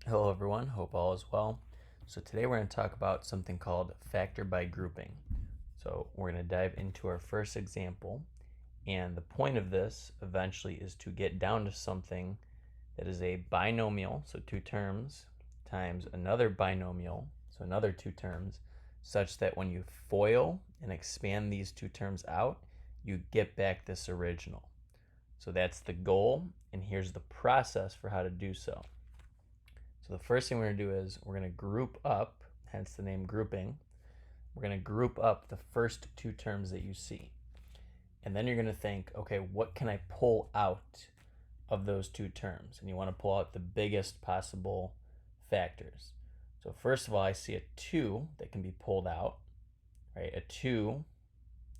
Hello everyone, hope all is well. So today we're going to talk about something called factor by grouping. So we're going to dive into our first example, and the point of this eventually is to get down to something that is a binomial, so two terms, times another binomial, so another two terms, such that when you FOIL and expand these two terms out, you get back this original. So that's the goal, and here's the process for how to do so. So the first thing we're going to do is we're going to group up, hence the name grouping. We're going to group up the first two terms that you see. And then you're going to think, okay, what can I pull out of those two terms? And you want to pull out the biggest possible factors. So first of all, I see a 2 that can be pulled out, right? A 2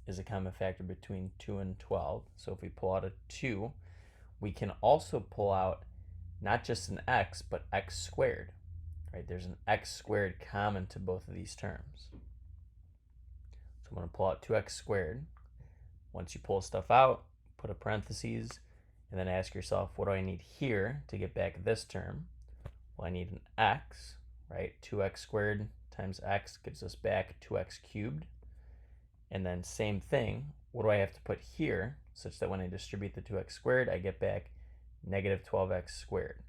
is a common factor between 2 and 12. So if we pull out a 2, we can also pull out not just an x, but x squared, right? There's an x squared common to both of these terms. So I'm going to pull out 2x squared. Once you pull stuff out, put a parentheses, and then ask yourself, what do I need here to get back this term? Well, I need an x, right? 2x squared times x gives us back 2x cubed. And then same thing, what do I have to put here such that when I distribute the 2x squared, I get back negative 12x squared.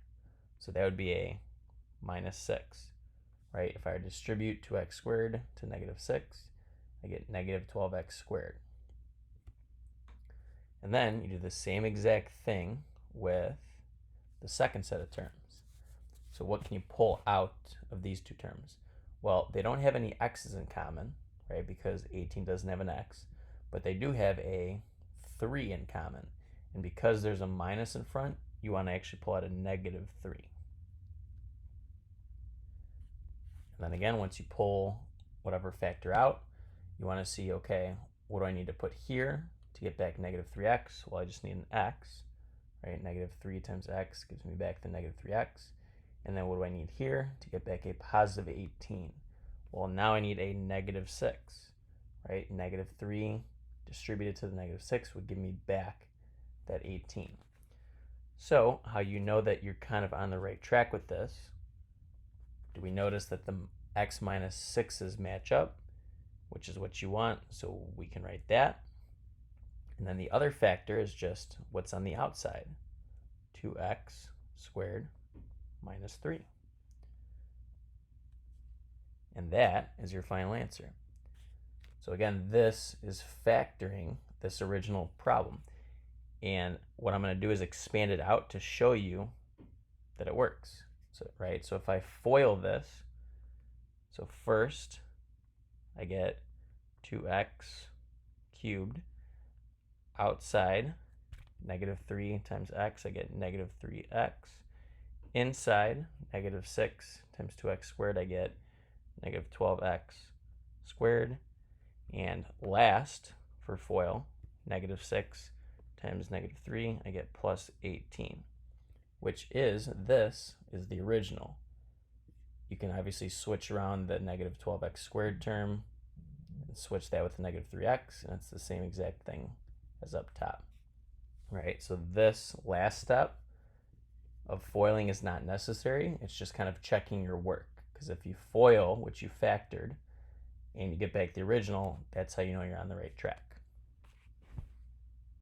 So that would be a minus 6, right? If I distribute 2x squared to negative 6, I get negative 12x squared. And then you do the same exact thing with the second set of terms. So what can you pull out of these two terms? Well, they don't have any x's in common, right? Because 18 doesn't have an x, but they do have a 3 in common. And because there's a minus in front, you want to actually pull out a negative 3. And then again, once you pull whatever factor out, you want to see, okay, what do I need to put here to get back negative 3x? Well, I just need an x, right? Negative 3 times x gives me back the negative 3x. And then what do I need here to get back a positive 18? Well, now I need a negative 6, right? Negative 3 distributed to the negative 6 would give me back that 18. So how you know that you're kind of on the right track with this, do we notice that the x minus 6's match up, which is what you want, so we can write that. And then the other factor is just what's on the outside, 2x squared minus 3. And that is your final answer. So again, this is factoring this original problem. And what I'm going to do is expand it out to show you that it works. So, right? So if I FOIL this, so first I get 2x cubed. Outside, negative 3 times x, I get negative 3x. Inside, negative 6 times 2x squared, I get negative 12x squared. And last, for FOIL, negative 6 times negative 3, I get plus 18, which is, this is the original. You can obviously switch around the negative 12x squared term and switch that with the negative 3x, and it's the same exact thing as up top, right? So this last step of FOILing is not necessary. It's just kind of checking your work, because if you FOIL, which you factored, and you get back the original, that's how you know you're on the right track.